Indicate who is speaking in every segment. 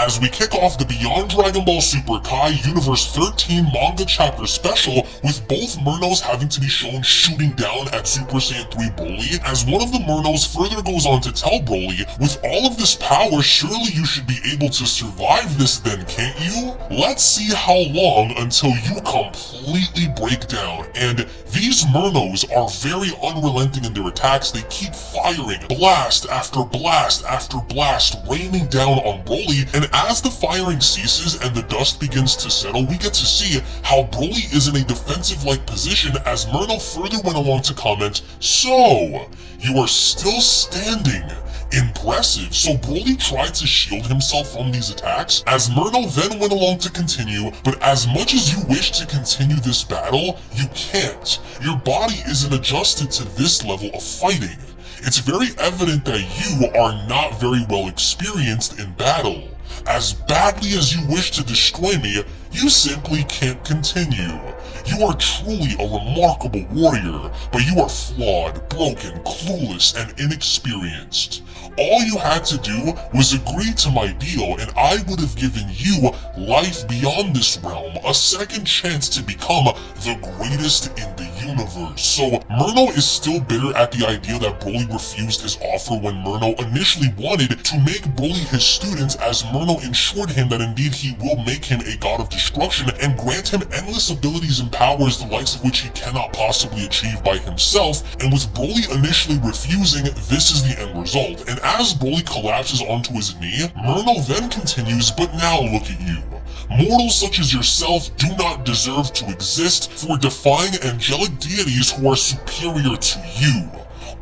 Speaker 1: as we kick off the Beyond Dragon Ball Super Kai Universe 13 manga chapter special with both Mernos having to be shown shooting down at Super Saiyan 3 Broly, as one of the Mernos further goes on to tell Broly, with all of this power, surely you should be able to survive this then, can't you? Let's see how long until you completely break down. And these Mernos are very unrelenting in their attacks. They keep firing blast after blast after blast, raining down on Broly, and as the firing ceases and the dust begins to settle, we get to see how Broly is in a defensive-like position, as Merno further went along to comment, "So, you are still standing. Impressive." So Broly tried to shield himself from these attacks, as Merno then went along to continue, "But as much as you wish to continue this battle, you can't. Your body isn't adjusted to this level of fighting. It's very evident that you are not very well experienced in battle. As badly as you wish to destroy me, you simply can't continue. You are truly a remarkable warrior, but you are flawed, broken, clueless, and inexperienced. All you had to do was agree to my deal, and I would have given you life beyond this realm, a second chance to become the greatest in the universe." So Merno is still bitter at the idea that Broly refused his offer when Merno initially wanted to make Broly his student, as Merno assured him that indeed he will make him a god of destruction and grant him endless abilities and powers the likes of which he cannot possibly achieve by himself, and with Broly initially refusing, this is the end result. And as Broly collapses onto his knee, Merno then continues, "But now look at you. Mortals such as yourself do not deserve to exist for defying angelic deities who are superior to you.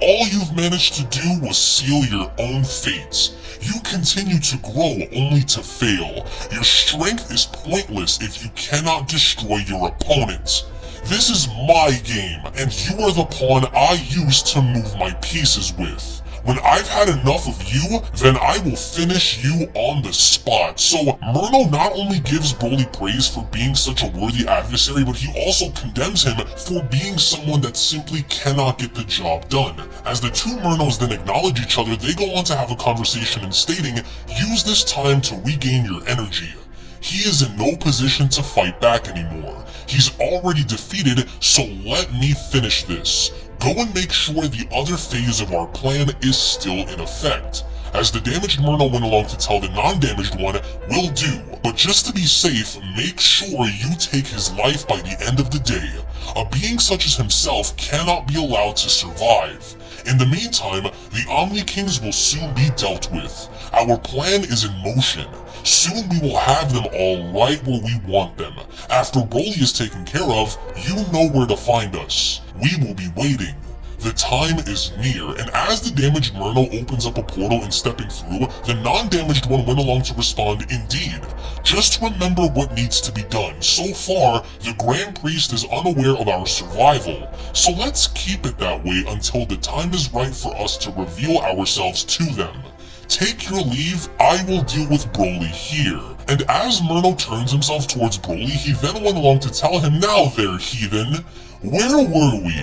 Speaker 1: All you've managed to do was seal your own fates. You continue to grow only to fail. Your strength is pointless if you cannot destroy your opponents. This is my game, and you are the pawn I use to move my pieces with. When I've had enough of you, then I will finish you on the spot." So Merno not only gives Broly praise for being such a worthy adversary, but he also condemns him for being someone that simply cannot get the job done. As the two Mernos then acknowledge each other, they go on to have a conversation and stating, "Use this time to regain your energy. He is in no position to fight back anymore. He's already defeated, so let me finish this. Go and make sure the other phase of our plan is still in effect." As the damaged Merno went along to tell the non-damaged one, "Will do, but just to be safe, make sure you take his life by the end of the day. A being such as himself cannot be allowed to survive. In the meantime, the Omni Kings will soon be dealt with. Our plan is in motion. Soon we will have them all right where we want them. After Broly is taken care of, you know where to find us. We will be waiting. The time is near." And as the damaged Merno opens up a portal and stepping through, the non-damaged one went along to respond, "Indeed. Just remember what needs to be done. So far, the Grand Priest is unaware of our survival. So let's keep it that way until the time is right for us to reveal ourselves to them. Take your leave, I will deal with Broly here." And as Merno turns himself towards Broly, he then went along to tell him, "Now there, heathen. Where were we?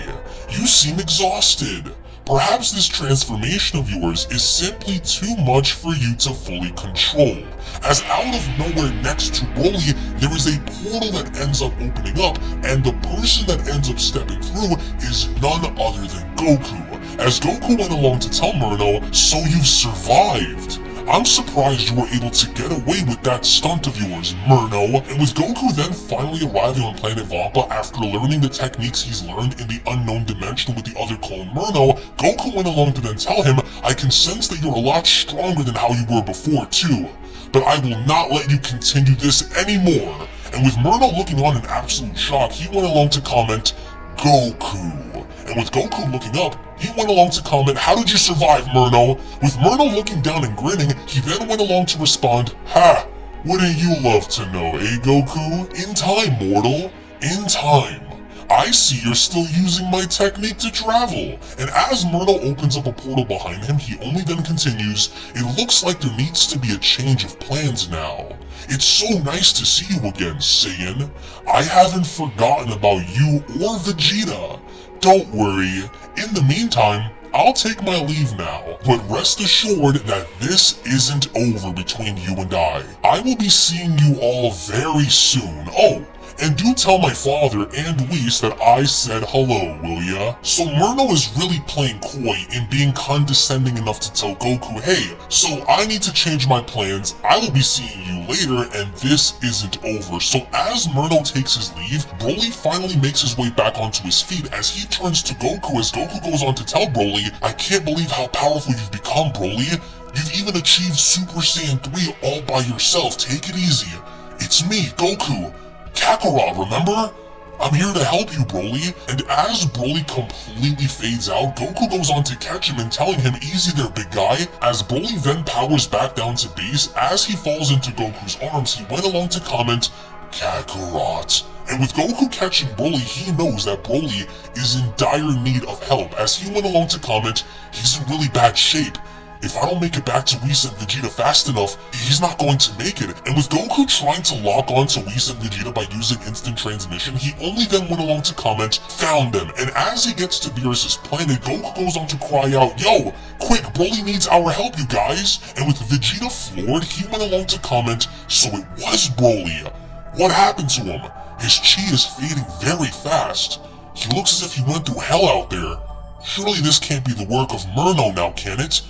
Speaker 1: You seem exhausted. Perhaps this transformation of yours is simply too much for you to fully control." As out of nowhere next to Broly, there is a portal that ends up opening up, and the person that ends up stepping through is none other than Goku. As Goku went along to tell Merno, "So you've survived. I'm surprised you were able to get away with that stunt of yours, Merno." And with Goku then finally arriving on planet Vappa after learning the techniques he's learned in the unknown dimension with the other clone Merno, Goku went along to then tell him, "I can sense that you're a lot stronger than how you were before too, but I will not let you continue this anymore." And with Merno looking on in absolute shock, he went along to comment, "Goku." And with Goku looking up, he went along to comment, "How did you survive, Merno?" With Merno looking down and grinning, he then went along to respond, "Ha! Wouldn't you love to know, eh, Goku? In time, mortal. In time. I see you're still using my technique to travel." And as Merno opens up a portal behind him, he only then continues, "It looks like there needs to be a change of plans now. It's so nice to see you again, Saiyan. I haven't forgotten about you or Vegeta. Don't worry. In the meantime, I'll take my leave now, but rest assured that this isn't over between you and I. I will be seeing you all very soon. Oh, and do tell my father and Whis that I said hello, will ya? So Merno is really playing coy and being condescending enough to tell Goku, hey, so I need to change my plans, I will be seeing you later, and this isn't over. So as Merno takes his leave, Broly finally makes his way back onto his feet as he turns to Goku as Goku goes on to tell Broly, I can't believe how powerful you've become, Broly. You've even achieved Super Saiyan 3 all by yourself, take it easy. It's me, Goku. Kakarot, remember? I'm here to help you, Broly. And as Broly completely fades out, Goku goes on to catch him and telling him, easy there, big guy. As Broly then powers back down to base, as he falls into Goku's arms, he went along to comment, Kakarot. And with Goku catching Broly, he knows that Broly is in dire need of help, as he went along to comment, he's in really bad shape. If I don't make it back to Whis and Vegeta fast enough, he's not going to make it. And with Goku trying to lock on to Whis and Vegeta by using instant transmission, he only then went along to comment, found them. And as he gets to Beerus' planet, Goku goes on to cry out, yo, quick, Broly needs our help, you guys. And with Vegeta floored, he went along to comment, so it was Broly. What happened to him? His chi is fading very fast. He looks as if he went through hell out there. Surely this can't be the work of Merno now, can it?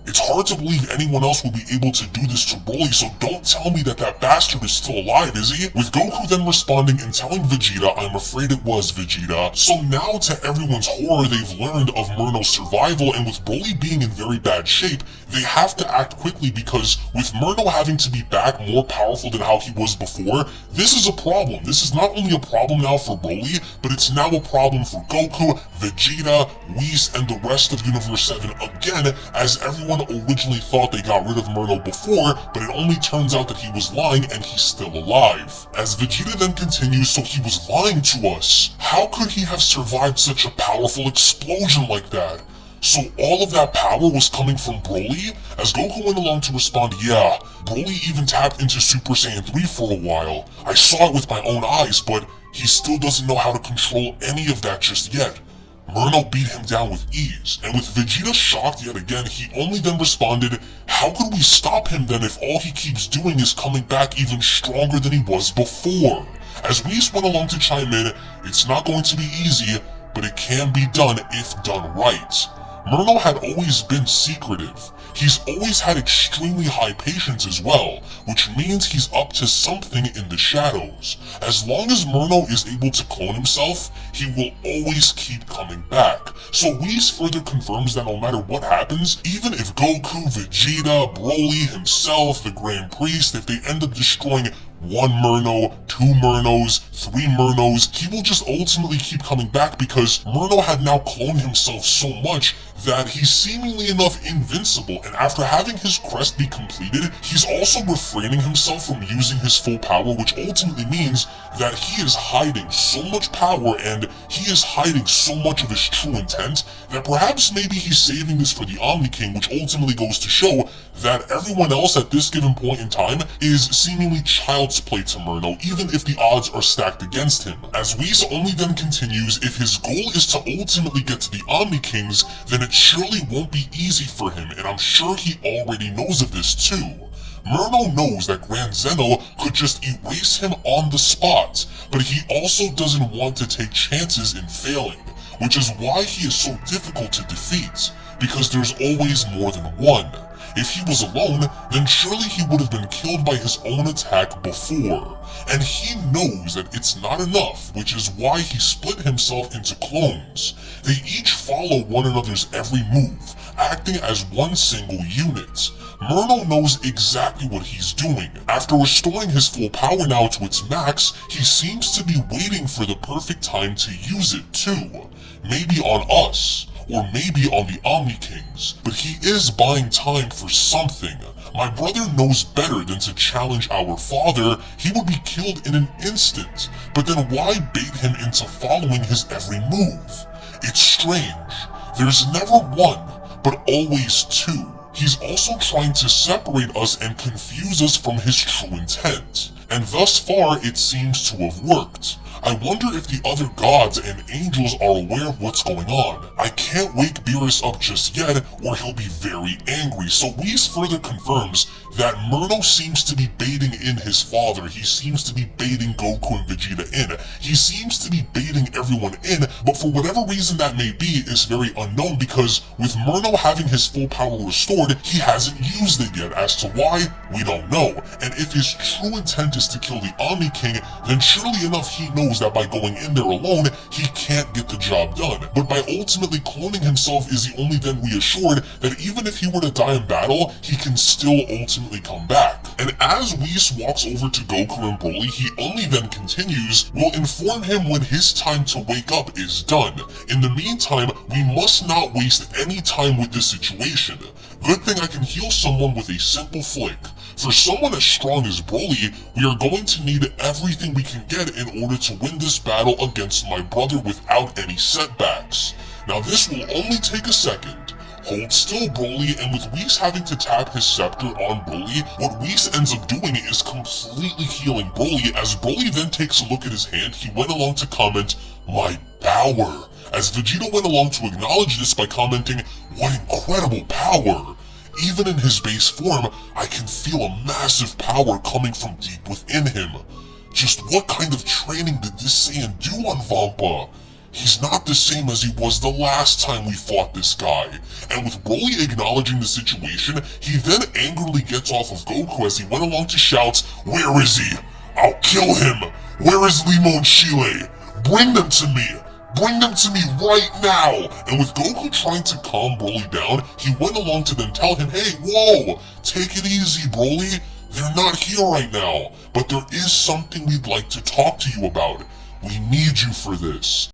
Speaker 1: It's hard to believe anyone else will be able to do this to Broly, so don't tell me that that bastard is still alive, is he? With Goku then responding and telling Vegeta, I'm afraid it was Vegeta. So now to everyone's horror, they've learned of Merno's survival, and with Broly being in very bad shape, they have to act quickly because with Merno having to be back more powerful than how he was before, this is a problem. This is not only a problem now for Broly, but it's now a problem for Goku, Vegeta, Whis, and the rest of Universe 7 again, as everyone originally thought they got rid of Merno before, but it only turns out that he was lying and he's still alive. As Vegeta then continues, so he was lying to us. How could he have survived such a powerful explosion like that? So all of that power was coming from Broly? As Goku went along to respond, yeah, Broly even tapped into Super Saiyan 3 for a while. I saw it with my own eyes, but he still doesn't know how to control any of that just yet. Merno beat him down with ease, and with Vegeta shocked yet again, he only then responded, how could we stop him then if all he keeps doing is coming back even stronger than he was before? As Whis went along to chime in, it's not going to be easy, but it can be done if done right. Merno had always been secretive. He's always had extremely high patience as well, which means he's up to something in the shadows. As long as Merno is able to clone himself, he will always keep coming back. So Whis further confirms that no matter what happens, even if Goku, Vegeta, Broly himself, the Grand Priest, if they end up destroying 1 Merno, 2 Mernos, 3 Mernos, he will just ultimately keep coming back because Merno had now cloned himself so much that he's seemingly enough invincible, and after having his quest be completed, he's also refraining himself from using his full power, which ultimately means that he is hiding so much power and he is hiding so much of his true intent that perhaps maybe he's saving this for the Omni King, which ultimately goes to show that everyone else at this given point in time is seemingly child's play to Merno, even if the odds are stacked against him. As Whis only then continues, if his goal is to ultimately get to the Omni Kings, then it surely won't be easy for him, and I'm sure he already knows of this too. Merno knows that Grand Zeno could just erase him on the spot, but he also doesn't want to take chances in failing, which is why he is so difficult to defeat, because there's always more than one. If he was alone, then surely he would have been killed by his own attack before, and he knows that it's not enough, which is why he split himself into clones. They each follow one another's every move, acting as one single unit. Merno knows exactly what he's doing. After restoring his full power now to its max, he seems to be waiting for the perfect time to use it too. Maybe on us, or maybe on the Omni Kings, but he is buying time for something. My brother knows better than to challenge our father. He would be killed in an instant, but then why bait him into following his every move? It's strange. There's never one, but always two. He's also trying to separate us and confuse us from his true intent. and thus far it seems to have worked. I wonder if the other gods and angels are aware of what's going on. I can't wake Beerus up just yet, or he'll be very angry, so Whis further confirms that Merno seems to be baiting in his father, he seems to be baiting Goku and Vegeta in, he seems to be baiting everyone in, but for whatever reason that may be is very unknown because with Merno having his full power restored, he hasn't used it yet. As to why, we don't know, and if his true intent is to kill the Omni King, then surely enough he knows that by going in there alone, he can't get the job done. But by ultimately cloning himself, is he only then reassured that even if he were to die in battle, he can still ultimately come back. And as Whis walks over to Goku and Broly, he only then continues, will inform him when his time to wake up is done. In the meantime, we must not waste any time with this situation. Good thing I can heal someone with a simple flick. For someone as strong as Broly, we are going to need everything we can get in order to win this battle against my brother without any setbacks. Now this will only take a second. Hold still, Broly, and with Whis having to tap his scepter on Broly, what Whis ends up doing is completely healing Broly. As Broly then takes a look at his hand, he went along to comment, "My power," as Vegeta went along to acknowledge this by commenting, "What incredible power! Even in his base form, I can feel a massive power coming from deep within him. Just what kind of training did this Saiyan do on Vampa? He's not the same as he was the last time we fought this guy." And with Broly acknowledging the situation, he then angrily gets off of Goku as he went along to shout, "Where is he? I'll kill him! Where is Limo and Shile? Bring them to me! Bring them to me right now!" And with Goku trying to calm Broly down, he went along to then tell him, "Hey, whoa! Take it easy, Broly. They're not here right now, but there is something we'd like to talk to you about. We need you for this."